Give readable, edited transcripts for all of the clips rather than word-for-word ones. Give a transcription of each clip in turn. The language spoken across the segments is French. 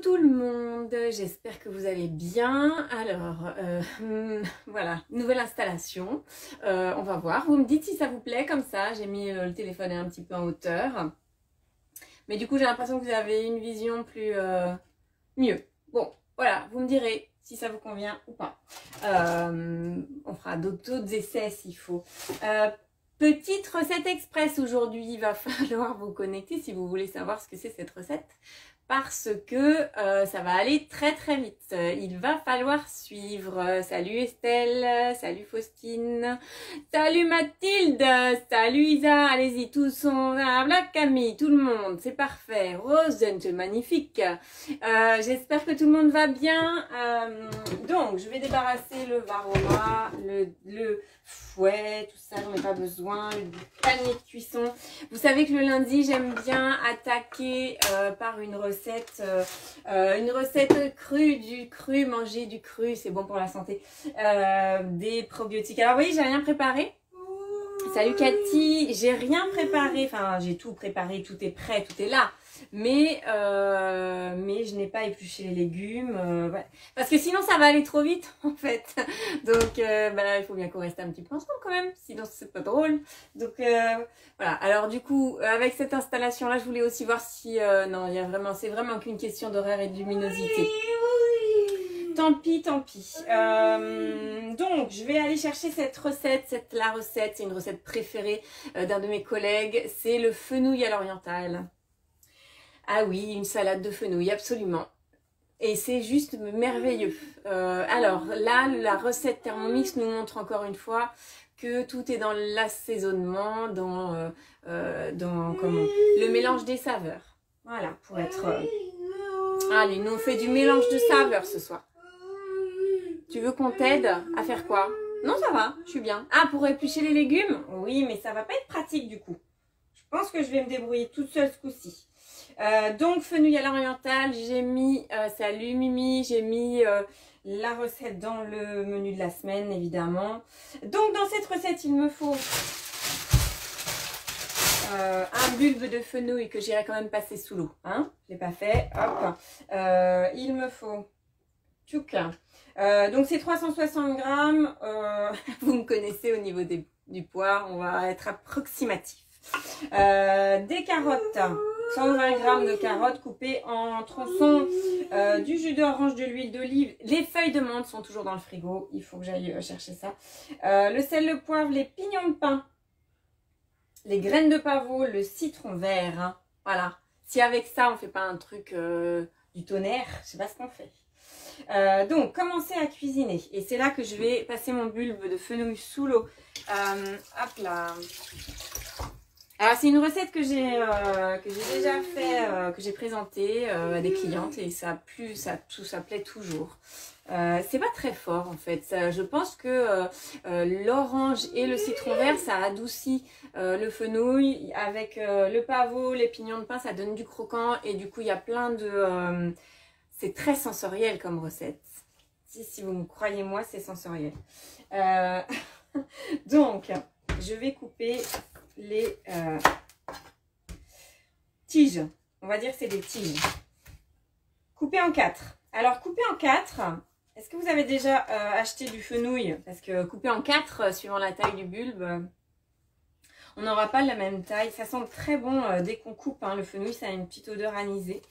tout le monde, j'espère que vous allez bien. Alors, voilà, nouvelle installation, on va voir. Vous me dites si ça vous plaît comme ça, j'ai mis le téléphone un petit peu en hauteur. Mais du coup, j'ai l'impression que vous avez une vision plus mieux. Bon, voilà, vous me direz si ça vous convient ou pas. On fera d'autres essais s'il faut. Petite recette express aujourd'hui, il va falloir vous connecter si vous voulez savoir ce que c'est cette recette. Parce que ça va aller très très vite. Il va falloir suivre. Salut Estelle, salut Faustine, salut Mathilde, salut Isa, allez-y, tous sont là, Black Camille, tout le monde, c'est parfait. Rose, c'est magnifique. J'espère que tout le monde va bien. Donc, je vais débarrasser le varoma, le fouet, tout ça, j'en ai pas besoin, le panier de cuisson. Vous savez que le lundi, j'aime bien attaquer par une recette crue, du cru, manger du cru, c'est bon pour la santé, des probiotiques. Alors, vous voyez, j'ai rien préparé. Salut Cathy, j'ai rien préparé, enfin, j'ai tout préparé, tout est prêt, tout est là. Mais je n'ai pas épluché les légumes, ouais. Parce que sinon ça va aller trop vite en fait. Donc il faut bien qu'on reste un petit peu ensemble quand même, sinon c'est pas drôle. Donc voilà, alors du coup avec cette installation là je voulais aussi voir si, non il y a vraiment, c'est vraiment qu'une question d'horaire et de luminosité. Tant pis, tant pis. Donc, je vais aller chercher cette recette. C'est une recette préférée d'un de mes collègues. C'est le fenouil à l'orientale. Ah oui, une salade de fenouil, absolument. Et c'est juste merveilleux. Alors là, la recette Thermomix nous montre encore une fois que tout est dans l'assaisonnement, dans le mélange des saveurs. Voilà, pour être... Allez, nous on fait du mélange de saveurs ce soir. Tu veux qu'on t'aide à faire quoi? Non, ça va, je suis bien. Ah, pour éplucher les légumes? Oui, mais ça va pas être pratique du coup. Je pense que je vais me débrouiller toute seule ce coup-ci. Donc, fenouil à l'orientale, j'ai mis, salut Mimi, j'ai mis la recette dans le menu de la semaine, évidemment. Donc, dans cette recette, il me faut un bulbe de fenouil que j'irai quand même passer sous l'eau. Hein, je l'ai pas fait, hop. Il me faut... tchouk. Donc c'est 360 grammes, vous me connaissez au niveau du poids, on va être approximatif. Des carottes, 120 grammes de carottes coupées en tronçons, du jus d'orange, de l'huile d'olive, les feuilles de menthe sont toujours dans le frigo, il faut que j'aille chercher ça. Le sel, le poivre, les pignons de pain, les graines de pavot, le citron vert, hein. Voilà. Si avec ça on fait pas un truc du tonnerre, je sais pas ce qu'on fait. Donc, commencez à cuisiner. Et c'est là que je vais passer mon bulbe de fenouil sous l'eau. Hop là. Alors, c'est une recette que j'ai déjà fait, que j'ai présentée à des clientes et ça a plu, ça plaît toujours. C'est pas très fort en fait. Je pense que l'orange et le citron vert, ça adoucit le fenouil. Avec le pavot, les pignons de pain, ça donne du croquant et du coup, il y a plein de... c'est très sensoriel comme recette. Si vous me croyez moi, c'est sensoriel. Donc, je vais couper les tiges. On va dire que c'est des tiges. Couper en 4. Alors, couper en 4, est-ce que vous avez déjà acheté du fenouil? Parce que couper en 4, suivant la taille du bulbe, on n'aura pas la même taille. Ça sent très bon dès qu'on coupe. Hein, le fenouil, ça a une petite odeur anisée.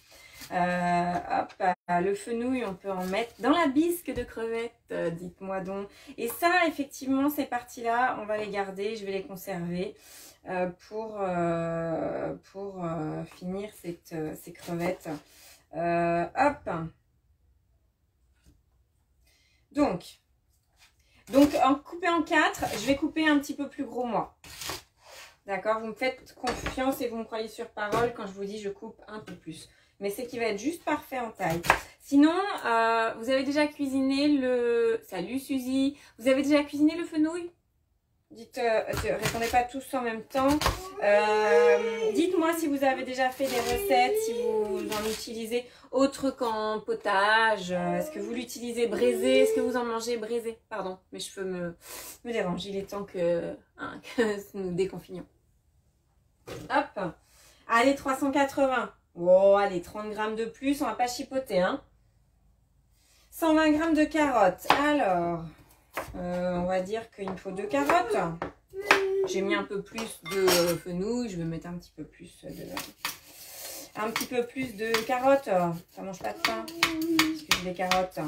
Hop, le fenouil, on peut en mettre dans la bisque de crevettes, dites-moi donc. Et ça, effectivement, ces parties-là, on va les garder, je vais les conserver pour finir ces crevettes. Hop. Donc, en couper en 4, je vais couper un petit peu plus gros moi. D'accord, vous me faites confiance et vous me croyez sur parole quand je vous dis je coupe un peu plus. Mais c'est qui va être juste parfait en taille. Sinon, vous avez déjà cuisiné le... Salut Suzy. Vous avez déjà cuisiné le fenouil? Dites, répondez pas tous en même temps. Dites-moi si vous avez déjà fait des recettes, si vous en utilisez autre qu'en potage. Est-ce que vous l'utilisez braisé? Est-ce que vous en mangez braisé? Pardon, mes cheveux me dérangent. Il est temps que nous déconfinions. Hop. Allez, 380. Oh, allez, 30 grammes de plus, on va pas chipoter, hein. 120 grammes de carottes. Alors, on va dire qu'il me faut 2 carottes. J'ai mis un peu plus de fenouil. Je vais mettre un petit peu plus de carottes. Ça mange pas de pain. Parce que j'ai des carottes.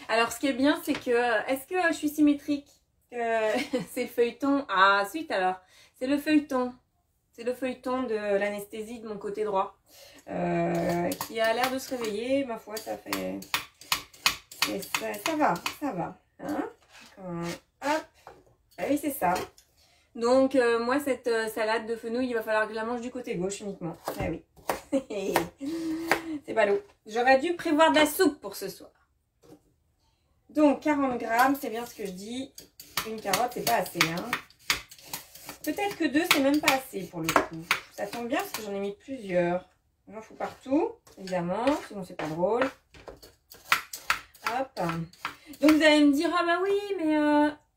Alors, ce qui est bien, c'est que... Est-ce que je suis symétrique? C'est le feuilleton. Ah, suite alors. C'est le feuilleton. C'est le feuilleton de l'anesthésie de mon côté droit. Qui a l'air de se réveiller. Ma foi, ça fait... Ça va. Hein, hop. Ah oui, c'est ça. Donc, moi, cette salade de fenouil, il va falloir que je la mange du côté gauche uniquement. Ah oui. C'est ballot. J'aurais dû prévoir de la soupe pour ce soir. Donc, 40 grammes, c'est bien ce que je dis. Une carotte, c'est pas assez. Hein. Peut-être que 2, c'est même pas assez pour le coup. Ça tombe bien parce que j'en ai mis plusieurs. J'en fous partout, évidemment. Sinon, c'est pas drôle. Hop. Donc, vous allez me dire, ah bah oui, mais...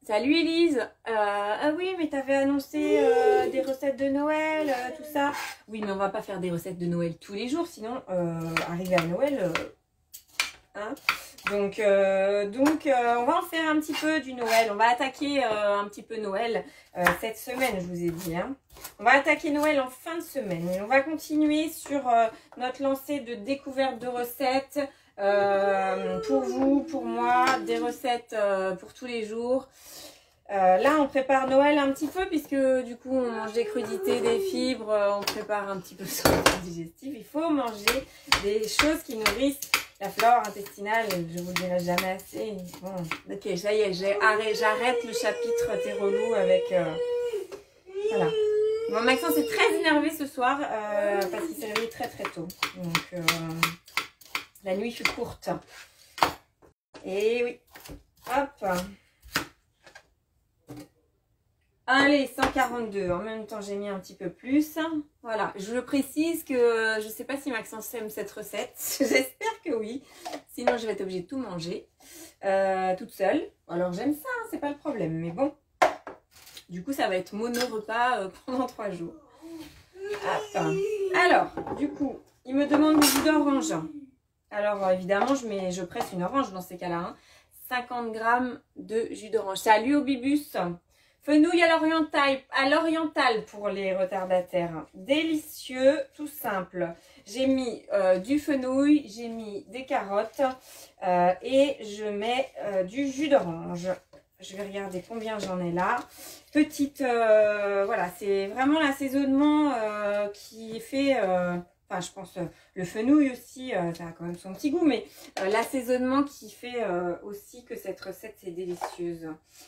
Salut Elise, ah oui mais t'avais annoncé des recettes de Noël, tout ça. Oui mais on va pas faire des recettes de Noël tous les jours, sinon arriver à Noël, hein. Donc on va en faire un petit peu du Noël, on va attaquer un petit peu Noël cette semaine je vous ai dit. Hein. On va attaquer Noël en fin de semaine et on va continuer sur notre lancée de découverte de recettes. Pour vous, pour moi, des recettes pour tous les jours. Là, on prépare Noël un petit peu puisque du coup, on mange des crudités, des fibres, on prépare un petit peu son digestif. Il faut manger des choses qui nourrissent la flore intestinale. Je vous le dirai jamais assez. Bon, ok, ça y est, j'arrête le chapitre t'es relou avec... voilà. Bon, Maxence est très énervé ce soir parce qu'il s'est réveillé très très tôt. Donc... la nuit fut courte. Et oui. Hop. Allez, 142. En même temps, j'ai mis un petit peu plus. Voilà. Je précise que je ne sais pas si Maxence aime cette recette. J'espère que oui. Sinon, je vais être obligée de tout manger toute seule. Alors, j'aime ça. Hein, c'est pas le problème. Mais bon. Du coup, ça va être mono-repas pendant 3 jours. Hop. Alors, du coup, il me demande du jus d'orange. Alors, évidemment, je presse une orange dans ces cas-là. Hein. 50 grammes de jus d'orange. Salut au bibus. Fenouil à l'oriental pour les retardataires. Délicieux, tout simple. J'ai mis du fenouil, j'ai mis des carottes et je mets du jus d'orange. Je vais regarder combien j'en ai là. Petite, voilà, c'est vraiment l'assaisonnement qui fait... Enfin, je pense le fenouil aussi, ça a quand même son petit goût, mais l'assaisonnement qui fait aussi que cette recette c'est délicieuse.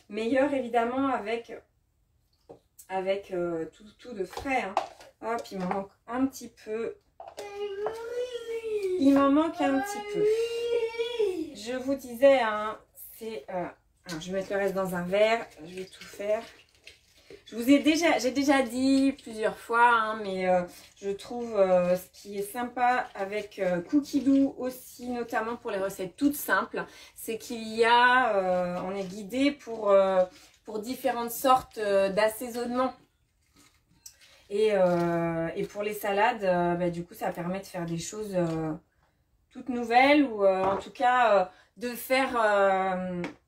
Meilleur évidemment avec tout de frais. Hein. Hop, il m'en manque un petit peu. Il m'en manque un petit peu. Je vous disais, hein, c'est... je vais mettre le reste dans un verre, je vais tout faire. J'ai déjà dit plusieurs fois, hein, mais je trouve ce qui est sympa avec Cookie Dough aussi, notamment pour les recettes toutes simples, c'est qu'il y a, on est guidé pour différentes sortes d'assaisonnement. Et pour les salades, bah, du coup, ça permet de faire des choses toutes nouvelles ou en tout cas de faire...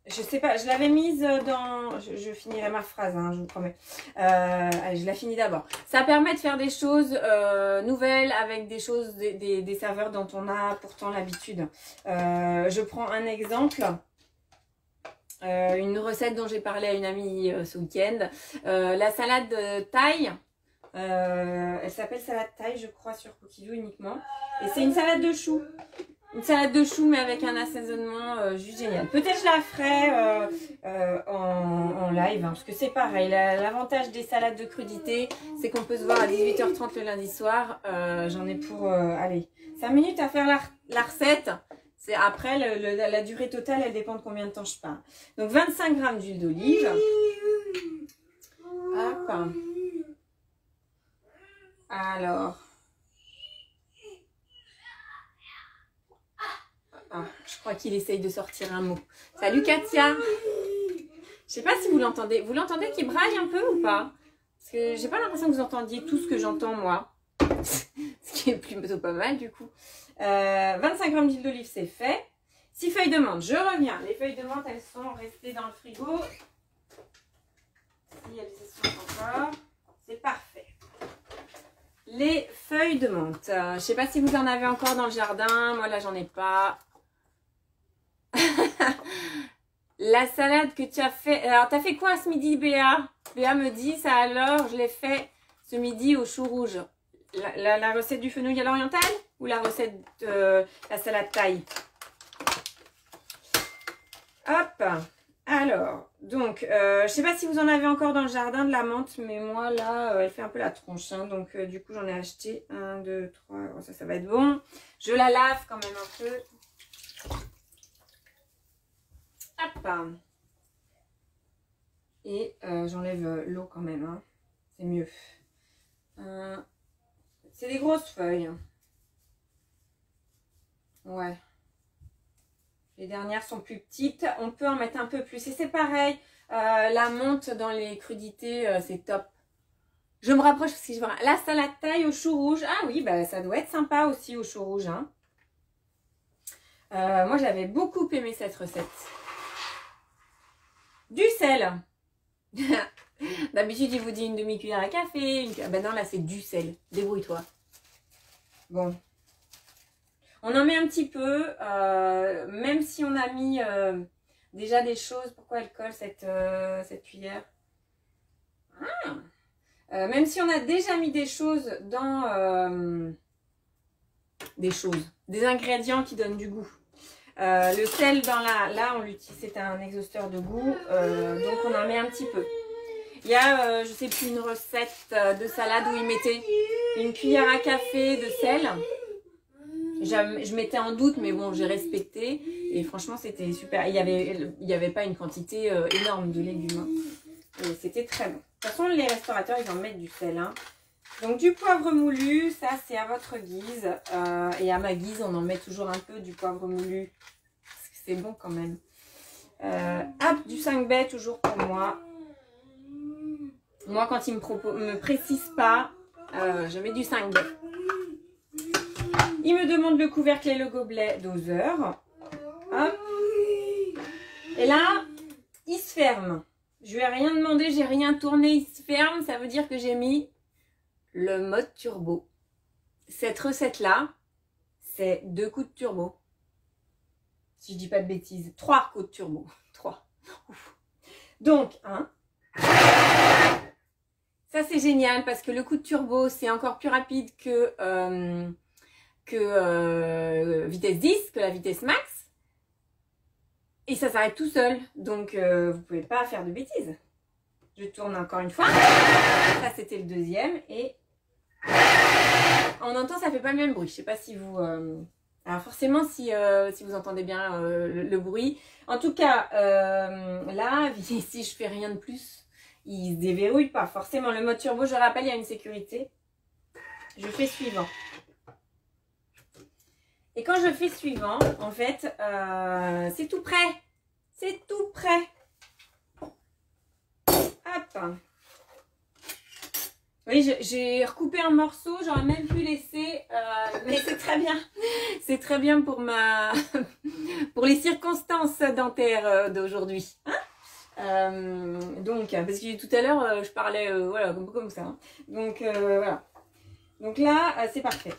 je sais pas, je l'avais mise dans... Je finirai ma phrase, hein, je vous promets. Allez, je la finis d'abord. Ça permet de faire des choses nouvelles avec des choses, des saveurs dont on a pourtant l'habitude. Je prends un exemple. Une recette dont j'ai parlé à une amie ce week-end. La salade thaï. Elle s'appelle salade thaï, je crois, sur Cookie Dough uniquement. Et c'est une salade de choux. Une salade de choux, mais avec un assaisonnement juste génial. Peut-être je la ferai en live, hein, parce que c'est pareil. L'avantage des salades de crudité, c'est qu'on peut se voir à 18h30 le lundi soir. J'en ai pour, allez, 5 minutes à faire la recette. Après, la durée totale, elle dépend de combien de temps je pars. Donc, 25 grammes d'huile d'olive. Hop. Alors... Ah, je crois qu'il essaye de sortir un mot. Salut Katia. Je sais pas si vous l'entendez. Vous l'entendez qui braille un peu ou pas? Parce que j'ai pas l'impression que vous entendiez tout ce que j'entends moi. Ce qui qui est plutôt pas mal du coup. 25 grammes d'huile d'olive, c'est fait. 6 feuilles de menthe, je reviens. Les feuilles de menthe, elles sont restées dans le frigo. Si elles y sont encore, c'est parfait. Les feuilles de menthe. Je ne sais pas si vous en avez encore dans le jardin. Moi, là, j'en ai pas. La salade que tu as fait. Alors, tu as fait quoi ce midi, Béa? Béa me dit, ça alors, je l'ai fait ce midi au chou rouge. La recette du fenouil à l'oriental ou la recette de la salade thaï? Hop. Alors, donc, je sais pas si vous en avez encore dans le jardin de la menthe, mais moi, là, elle fait un peu la tronche. Hein, donc, du coup, j'en ai acheté 1, 2, 3. Bon, ça va être bon. Je la lave quand même un peu. Hop. Et j'enlève l'eau quand même. Hein. C'est mieux. C'est des grosses feuilles. Ouais. Les dernières sont plus petites. On peut en mettre un peu plus. Et c'est pareil. La menthe dans les crudités, c'est top. Je me rapproche parce que je vois la salade thaï au chou rouge. Ah oui, bah, ça doit être sympa aussi au chou rouge. Hein. Moi, j'avais beaucoup aimé cette recette. Du sel. D'habitude, il vous dit une demi-cuillère à café. Ben non, là, c'est du sel. Débrouille-toi. Bon. On en met un petit peu. Même si on a mis déjà des choses. Pourquoi elle colle cette cuillère? Même si on a déjà mis des choses dans... des ingrédients qui donnent du goût. Le sel dans là on l'utilise, c'est un exhausteur de goût, donc on en met un petit peu. Il y a, je sais plus, une recette de salade où ils mettaient une cuillère à café de sel. Je mettais en doute, mais bon, j'ai respecté. Et franchement, c'était super. Il y avait pas une quantité énorme de légumes. Et c'était très bon. De toute façon, les restaurateurs, ils en mettent du sel. Hein. Donc, du poivre moulu, ça, c'est à votre guise. Et à ma guise, on en met toujours un peu du poivre moulu. Parce que c'est bon quand même. Hop, du 5 baies, toujours pour moi. Moi, quand ils me précisent pas, je mets du 5 baies. Il me demande le couvercle et le gobelet doseur. Hop. Et là, il se ferme. Je lui ai rien demandé, j'ai rien tourné, il se ferme. Ça veut dire que j'ai mis le mode turbo. Cette recette-là, c'est 2 coups de turbo. Si je dis pas de bêtises, 3 coups de turbo. 3. Donc, 1. Ça, c'est génial parce que le coup de turbo, c'est encore plus rapide que vitesse 10, que la vitesse max. Et ça s'arrête tout seul. Donc, vous pouvez pas faire de bêtises. Je tourne encore une fois. Ça, c'était le deuxième. Et on entend, ça fait pas le même bruit. Je sais pas si vous... Alors, forcément, si vous entendez bien le bruit. En tout cas, là, si je fais rien de plus, il se déverrouille pas. Forcément, le mode turbo, je rappelle, il y a une sécurité. Je fais suivant. Et quand je fais suivant, en fait, c'est tout prêt. C'est tout prêt. Hop. Oui, j'ai recoupé un morceau, j'aurais même pu laisser, mais c'est très bien. C'est très bien pour pour les circonstances dentaires d'aujourd'hui. Hein, donc, parce que tout à l'heure, je parlais voilà, comme ça. Hein. Donc, voilà. Donc là, c'est parfait.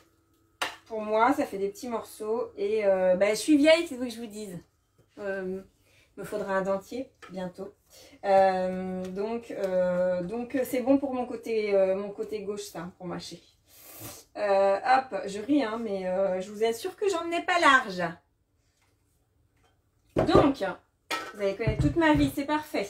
Pour moi, ça fait des petits morceaux. Et je suis vieille, c'est ce que je vous dise. Me faudra un dentier bientôt. Donc c'est bon pour mon côté gauche, ça, pour mâcher. Hop, je ris, hein, mais je vous assure que j'en ai pas large. Donc, vous allez connaître toute ma vie, c'est parfait.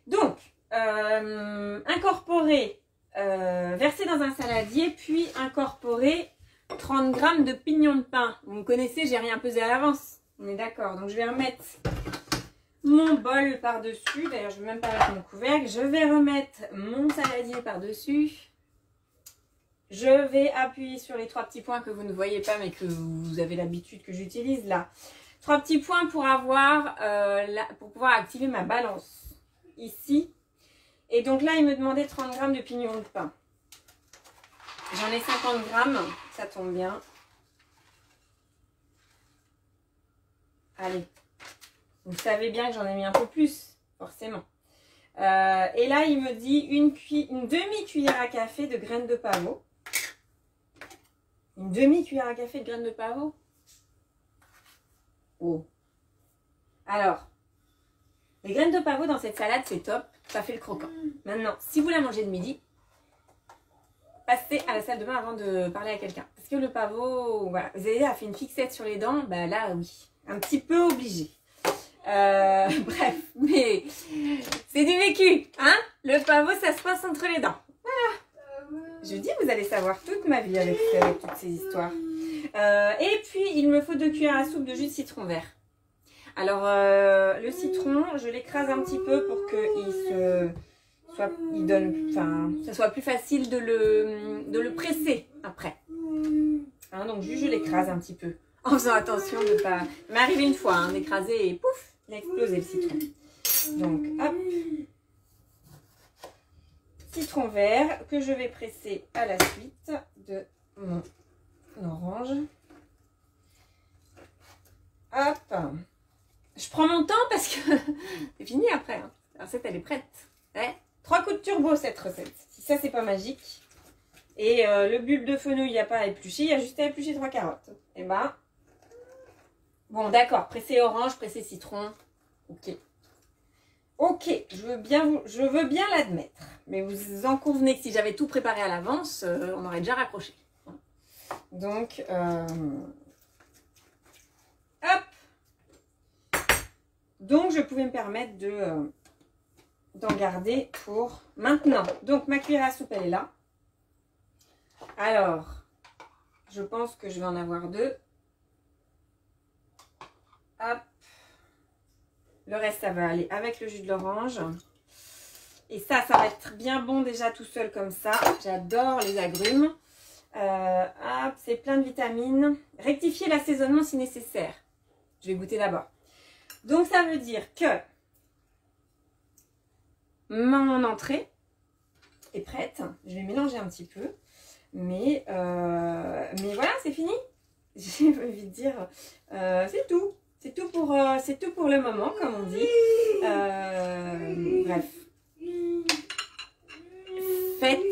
Donc, incorporer, verser dans un saladier, puis incorporer 30 grammes de pignons de pain. Vous me connaissez, j'ai rien pesé à l'avance. On est d'accord. Donc, je vais remettre mon bol par-dessus. D'ailleurs, je ne vais même pas mettre mon couvercle. Je vais remettre mon saladier par-dessus. Je vais appuyer sur les 3 petits points que vous ne voyez pas, mais que vous avez l'habitude que j'utilise là. 3 petits points pour pour pouvoir activer ma balance ici. Et donc là, il me demandait 30 grammes de pignons de pain. J'en ai 50 grammes, ça tombe bien. Allez, vous savez bien que j'en ai mis un peu plus, forcément. Et là, il me dit une demi-cuillère à café de graines de pavot. Une demi-cuillère à café de graines de pavot. Oh. Alors, les graines de pavot dans cette salade, c'est top. Ça fait le croquant. Maintenant, si vous la mangez de midi, passez à la salle de bain avant de parler à quelqu'un. Parce que le pavot, voilà, vous avez fait une fixette sur les dents, bah là, oui, un petit peu obligé. Bref, mais c'est du vécu, hein. Le pavot, ça se passe entre les dents. Voilà. Je dis, vous allez savoir toute ma vie avec toutes ces histoires. Et puis, il me faut 2 cuillères à soupe de jus de citron vert. Alors, le citron, je l'écrase un petit peu pour qu'il ça soit plus facile de le presser après. Hein, donc, je l'écrase un petit peu. En faisant attention de ne pas... Il m'est arrivé une fois hein, d'écraser et pouf, il a explosé le citron. Donc, hop. Citron vert que je vais presser à la suite de mon orange. Hop. Je prends mon temps parce que c'est fini après. Hein. La recette, elle est prête. Ouais. 3 coups de turbo cette recette. Si ça, c'est pas magique. Et le bulbe de fenouil, il n'y a pas à éplucher. Il y a juste à éplucher 3 carottes. Et ben... Bon, d'accord. Pressé orange, pressé citron. Ok. Ok, je veux bien l'admettre. Mais vous en convenez que si j'avais tout préparé à l'avance, on aurait déjà raccroché. Donc, hop. Donc, je pouvais me permettre d'en garder pour maintenant. Donc, ma cuillère à soupe, elle est là. Alors, je pense que je vais en avoir 2. Hop. Le reste, ça va aller avec le jus de l'orange. Et ça va être bien bon déjà tout seul comme ça. J'adore les agrumes. Hop, c'est plein de vitamines. Rectifier l'assaisonnement si nécessaire. Je vais goûter d'abord. Donc, ça veut dire que mon entrée est prête. Je vais mélanger un petit peu. Mais voilà, c'est fini. J'ai envie de dire, c'est tout. C'est tout pour le moment, comme on dit. Bref. Faites,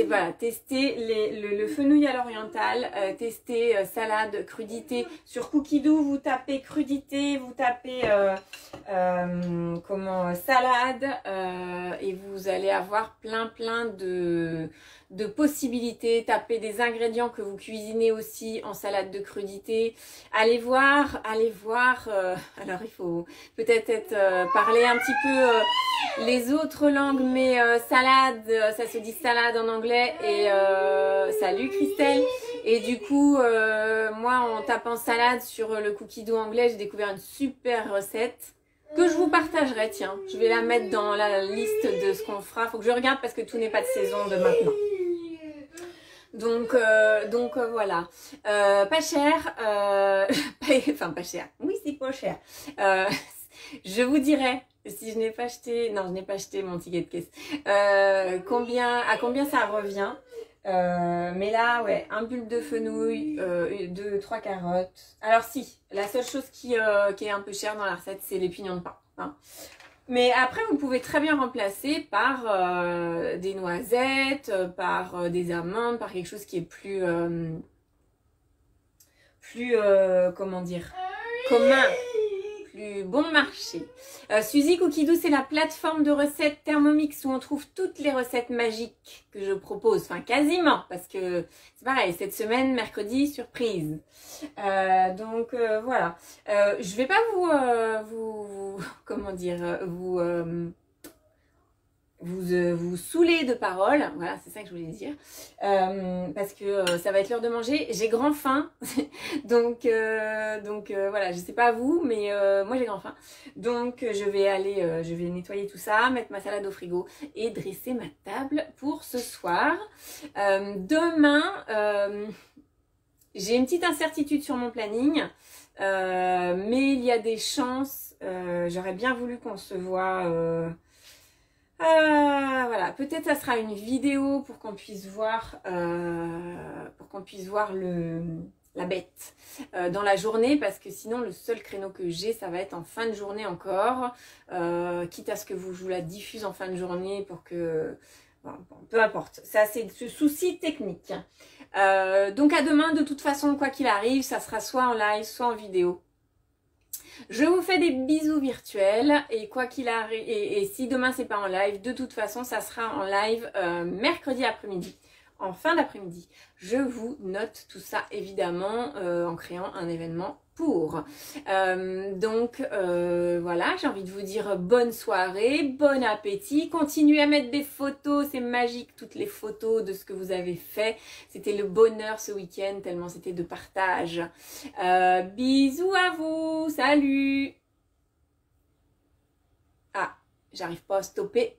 voilà, testez le fenouil à l'oriental, testez salade, crudité. Sur Cookidoo, vous tapez crudité, vous tapez salade et vous allez avoir plein de possibilités. Tapez des ingrédients que vous cuisinez aussi en salade de crudité. Allez voir. Alors il faut peut-être parler un petit peu les autres langues, mais salade, ça se dit salade en anglais. Et salut Christelle. Et du coup, moi en tapant salade sur le Cookidoo anglais, j'ai découvert une super recette que je vous partagerai. Tiens, je vais la mettre dans la liste de ce qu'on fera. Faut que je regarde parce que tout n'est pas de saison de maintenant. Donc voilà, pas cher, enfin pas cher, oui c'est pas cher, je vous dirai si je n'ai pas acheté, non je n'ai pas acheté mon ticket de caisse, à combien ça revient, mais là ouais, un bulbe de fenouil, 2-3 carottes, alors si, la seule chose qui est un peu chère dans la recette c'est les pignons de pain, hein. Mais après, vous pouvez très bien remplacer par des noisettes, par des amandes, par quelque chose qui est plus comment dire, commun, plus bon marché. Suzy Cookidoo, c'est la plateforme de recettes Thermomix où on trouve toutes les recettes magiques que je propose. Enfin, quasiment, parce que c'est pareil, cette semaine, mercredi, surprise. Donc, voilà. Je vais pas comment dire, vous saouler de paroles, voilà, c'est ça que je voulais dire, parce que ça va être l'heure de manger, j'ai grand faim, donc voilà, je sais pas vous, mais moi j'ai grand faim, donc je vais nettoyer tout ça, mettre ma salade au frigo et dresser ma table pour ce soir. Demain, j'ai une petite incertitude sur mon planning, mais il y a des chances, j'aurais bien voulu qu'on se voit Voilà, peut-être ça sera une vidéo pour qu'on puisse voir, la bête dans la journée, parce que sinon le seul créneau que j'ai, ça va être en fin de journée encore, quitte à ce que je vous la diffuse en fin de journée pour que... Bon, peu importe, ça c'est ce souci technique. Donc à demain, de toute façon, quoi qu'il arrive, ça sera soit en live, soit en vidéo. Je vous fais des bisous virtuels et quoi qu'il arrive, et si demain c'est pas en live, de toute façon ça sera en live mercredi après-midi, en fin d'après-midi. Je vous note tout ça évidemment en créant un événement pour. Voilà, j'ai envie de vous dire bonne soirée, bon appétit, continuez à mettre des photos, c'est magique toutes les photos de ce que vous avez fait. C'était le bonheur ce week-end tellement c'était de partage. Bisous à vous, salut. Ah, j'arrive pas à stopper.